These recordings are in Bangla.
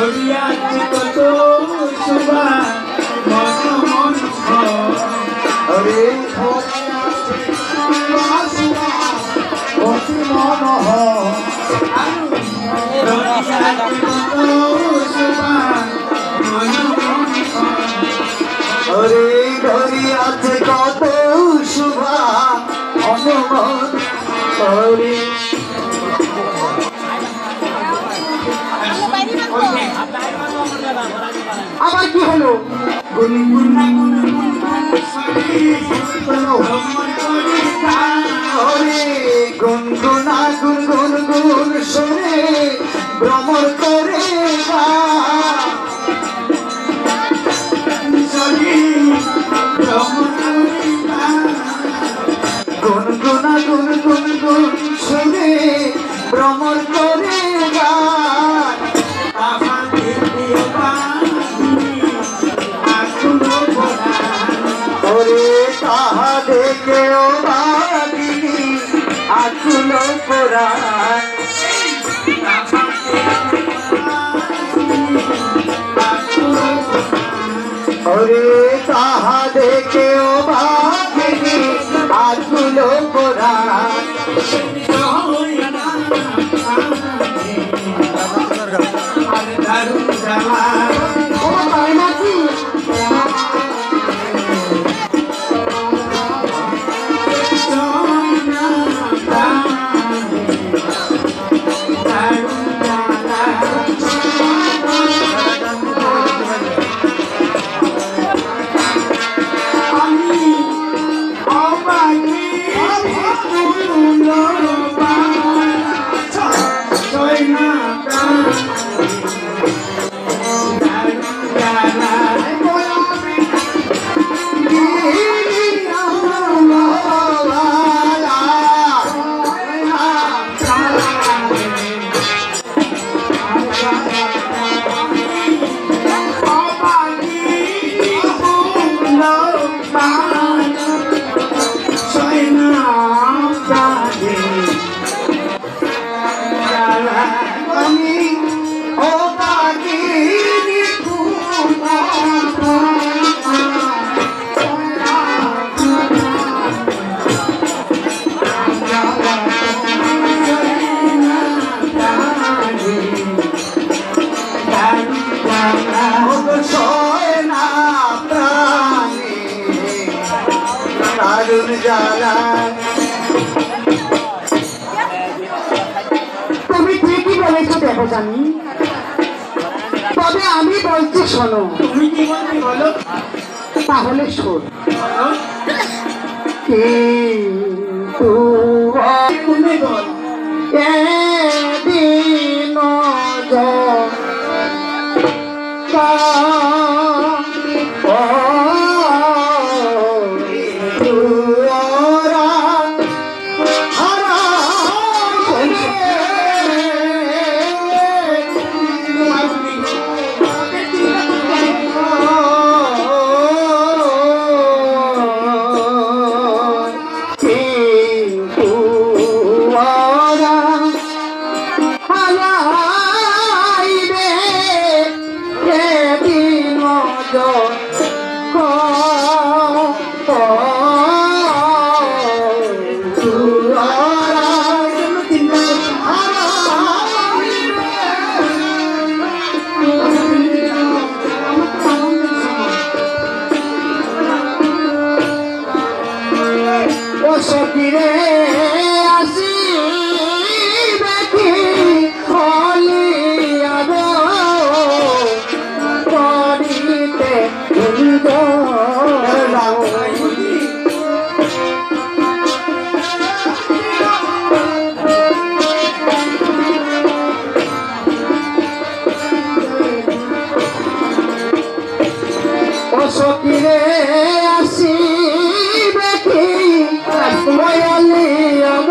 ধরিয়াছে কত শোভা মন মন আরে অতি মন হরে ধরিয়াছে কত শোভা হনুমান হরি আবার কি হলো গুনগুনা গুনগুন গুন শুনে ভ্রমর করে গুনগুনা গুন শুনে ভ্রমর করে তাহা দেখে ও বাদিনী আকুল পুরাণ ওরে তাহা দেখে ও বাদিনী আকুল পুরাণ দারুণ জ্বালা তুমি ঠিকই বলেছো দেখো জানি তবে আমি বলছি শোনো তুমি কি বলছি বলো তাহলে শোন কিন্তু তুমি বল এদিন সকিরে আসি দেখি হলিয়াব করিতে সকিরে আসি দেখি ময়ালিয়াব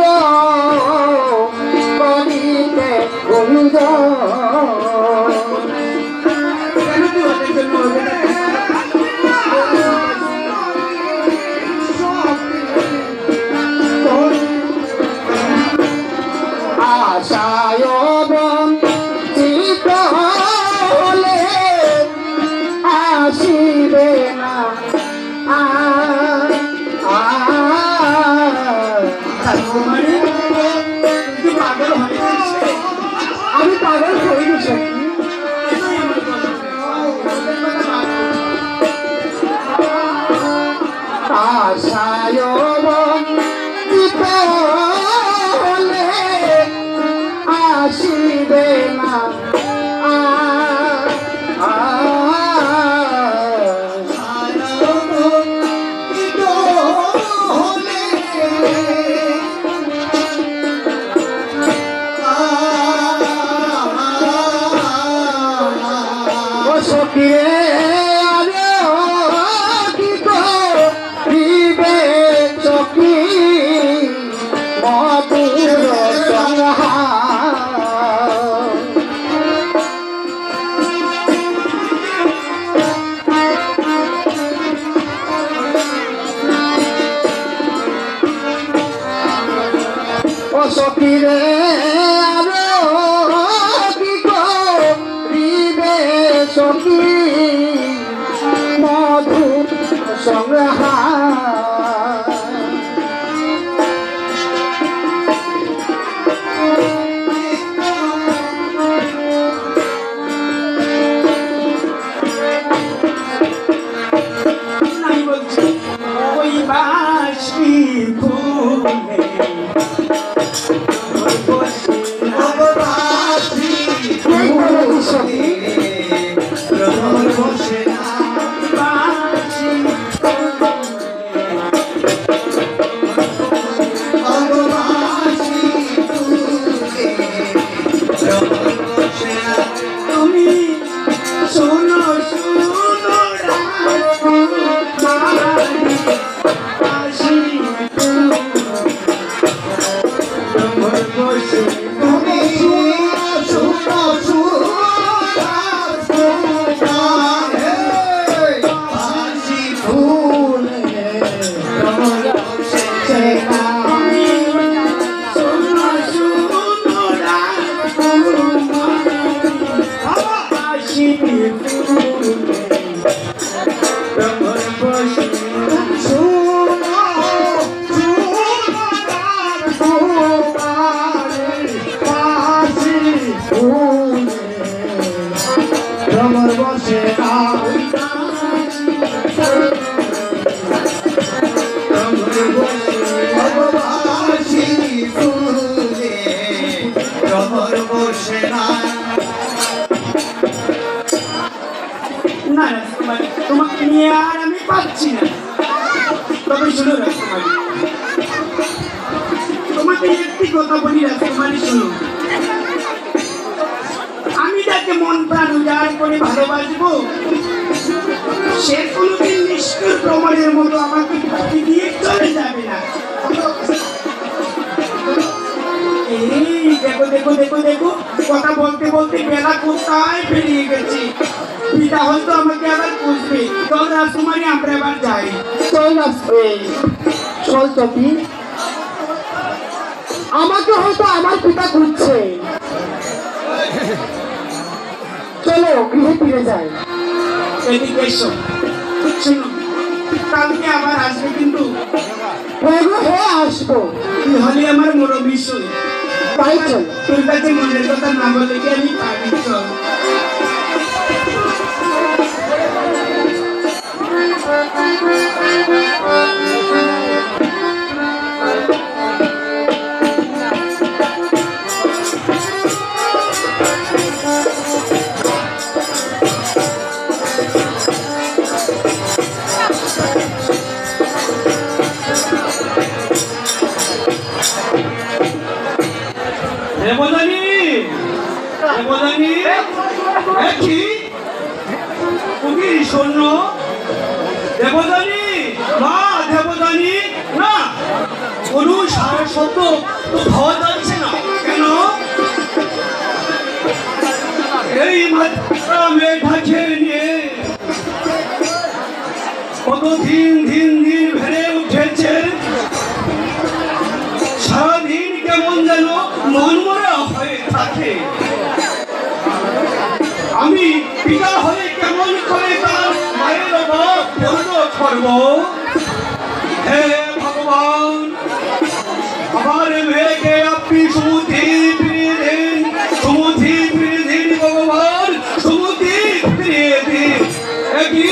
করিতে গুঞ্জ আশায় চিত সখিরে আরে ও কি করিবে সখী মধুর সংহার ও সখিরে আরে ও কি করিবে সখী মধুর সংহার আমি বলছি ওই বাসি ফুলে বাসি এই বলে কি সখী ভ্রমর বসে না বাসি বাসি ফুলে ভ্রমর বসে না তুমি শোনো শোনো ভ্রমর বসে না রাজকুমারী তোমাকে নিয়ে আর আমি পাচ্ছি না তবে শুনো রাজকুমারী তোমাকে একটি কথা বলি রাজকুমারী শুনো আমি যাকে মন প্রাণ উজাড় করে ভালোবাসবো সে কোনোদিন নিষ্ঠুর প্রমাণের মতো আমাকে ফাঁকি দিয়ে চলে যাবে না এই দেখো দেখো দেখো দেখো কথা বলতে বলতে বেলা কোথায় পেরিয়ে গেছি পিতা হয়তো আমাকে আবার খুঁজবে চল রাজকুমারী আমরা এবার যাই চল চল সখী আমাকে হয়তো আমার পিতা খুঁজছে চলো গৃহে ফিরে যাই এদিকে এসো শোনো কালকে আবার আসবে কিন্তু হ্যাঁ আসবো তুই হলে আমার মুরব্বী শোন তাই চল তোর কাছে মনের কথা না বলে কি আমি পারি চল দেবদানি দেবদানি কি তুমি শোনো দেবদানি না দেবদানি না কোনো সারা শব্দ তো পাওয়া যাচ্ছে না কেন এই মাত্রা মেঘাকে নিয়ে কত দিন দিন দিন ভেড়ে উঠেছে সারাদিন কেমন যেন মনমরা হয়ে থাকে আমি পিতা হয়ে কেমন করে তার মায়ের অভাব পূর্ণ করব হে ভগবান আমার মেয়েকে আপনি সমুদ্রে ফিরিয়ে দিন সমুদ্রে ফিরিয়ে দিন ভগবান সমুদ্রে ফিরিয়ে দিন একই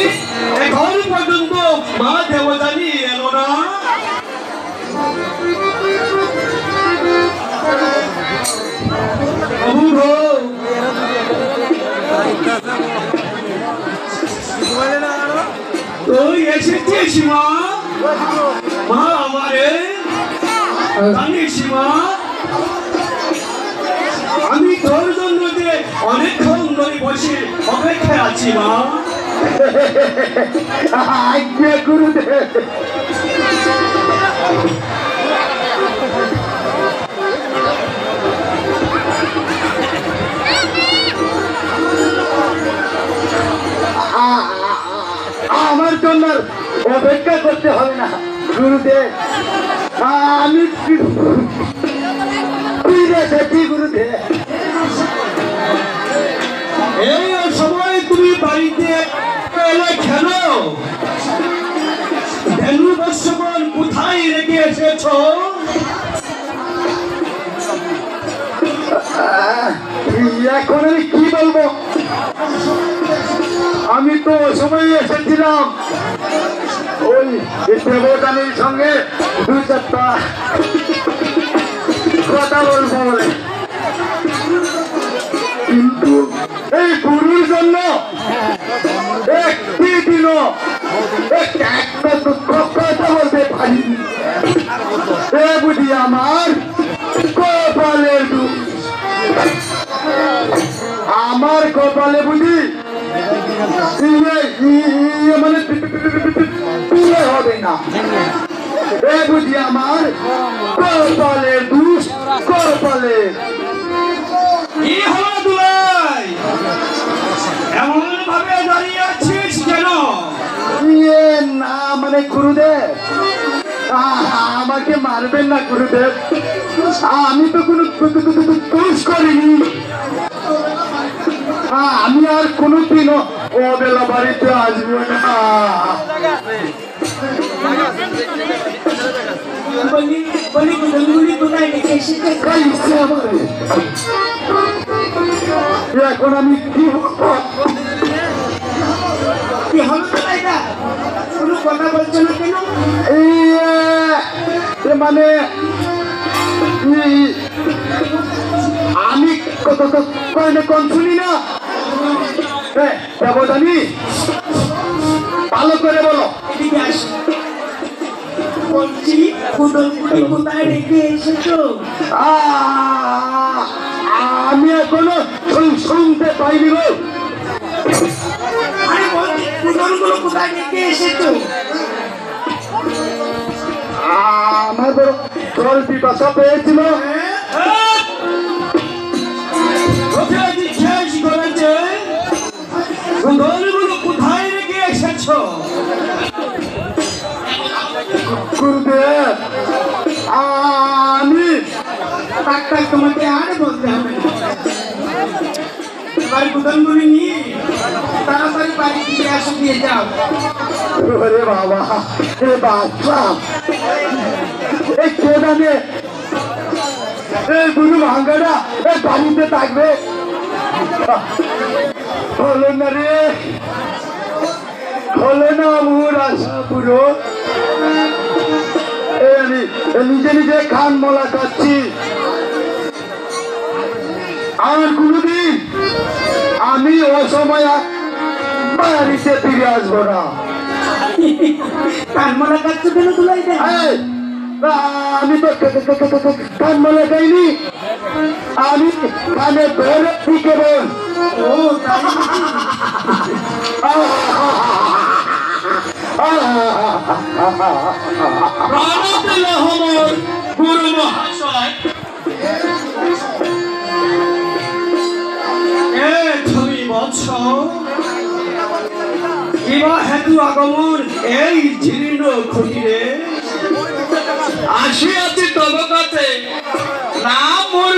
এখন পর্যন্ত মা দেবদানি এলো না তুই এসেছিস মা মা আমারে জানিস মা আমি তোর জন্য যে অনেকক্ষণ ধরে দিবসের অপেক্ষায় আছি মা। আজ্ঞে গুরুদেব। আমার জন্য অপেক্ষা করতে হবে না গুরুদেব, আমি ফিরে এসেছি গুরুদেব। এই সময় তুমি বাড়িতে এলে কেন? ধেনু বৎসগণ কোথায় রেখে এসেছো? এখন আমি কি বলবো, আমি তো ওই সময় এসেছিলাম ওই দেবতানির সঙ্গে দুই চারটা কথা বলবো বলে, কিন্তু এই গুরুর জন্য একটি দিনও একটা দুঃখ কথা বলতে পারিনি। এ বুঝি আমার কপালের দুঃখ, আমার কপালে বুঝি মানে তুলে হবে না। এ বুঝি আমার কপালের দুষ, কপালে। কি হলো দুলাই? এমন ভাবে দাঁড়িয়ে আছিস কেন? না মানে গুরুদেব, আমাকে মারবেন না গুরুদেব, আমি তো কোনো দোষ করিনি। আমি আর কোনোদিনও অবেলা বাড়িতে আসবো না। এখন আমি কি হলো দুলাইদা? কোনো কথা বলছো না কেন? মানে আমি কত কোন শুনি না। দেবদানি ভালো করে বলো। এদিকে আস। বলছি কুদলপুরি কোথায় রেখে এসেছো? আমি এখনো শুনতে পাইনি গো। আরে বলছি কুদলগুলো কোথায় রেখে এসেছো? আমার বড় জল পিপাসা পেয়েছিল। কোথায় জিজ্ঞেস করেছে কুদলগুলো কোথায় রেখে এসেছো? গুরুদেব আমি ডাক্তার তোমাকে আর বলতে হবে না। এবার কুদলগুলি নিয়ে তাড়াতাড়ি বাড়ি থেকে আসো, দিয়ে যাও। ওরে বাবা, এ বাচ্চা এই কে জানে এই গুরু ভাঙ্গাটা এই বাড়িতে থাকবে? হলো না রে, হলো না মোর আশা পুরো। আমি নিজে নিজে খান মলা খাচ্ছি, আর কোনদিন আমি অসময় বাড়িতে ফিরে আসবো না। কানমলা কাটছো কেন দুলাইদা? আমি তো কান মলা খাইনি, আমি কানে ধরে দিকে বল। ও তাই গুরু মহাশয়, তুমি বলছ কিবা হেতু আগমন এই জীর্ণ খুঁটিরে? আসিয়াছি তব কাছে না মোর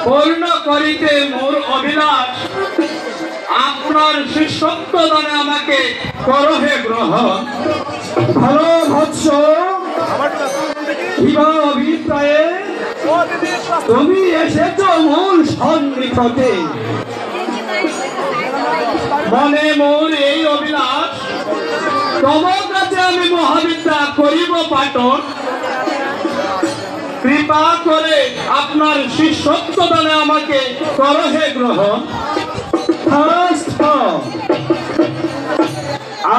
পূর্ণ করিতে মোর অভিলাষ, আপনার শিষ্যত্ব দানে আমাকে করহে গ্রহণ। ভালো বৎস, কিবা অভিপ্রায়ে তুমি এসেছ মূল সন্নিকটে? মনে মোর এই অভিলাষ, তোমার কাছে আমি মহাবিদ্যা করিব পাঠন। কৃপা করে আপনার শিষ্যত্ব দানে আমাকে করহে গ্রহণ।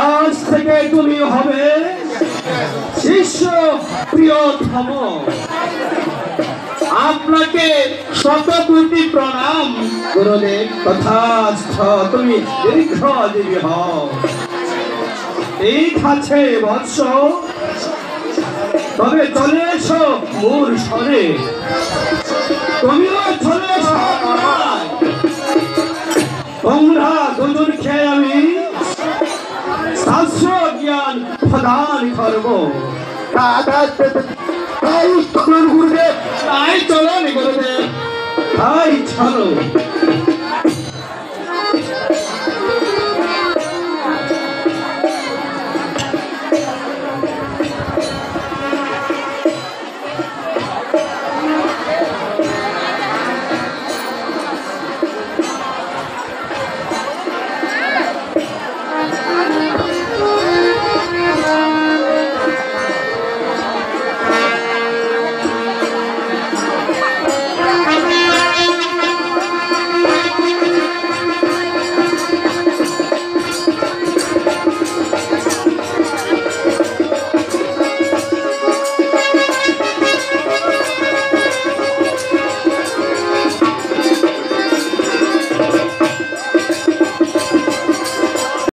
আজ থেকে তুমি হবে শিষ্য প্রিয়তম। আপনাকে শত কোটি প্রণাম গুরুদেব। তথাস্থ, তুমি দীর্ঘজীবী হও। ঠিক আছে বৎস, তবে চলে এসো মোর সরে। তুমিও চলে এসো। তোমরা দুজন খেয়ে আমি শাস্ত্র জ্ঞান প্রদান করবো। তাই চলুন গুরুদেব, তাই চলো গুরুদেব, তাই চলো।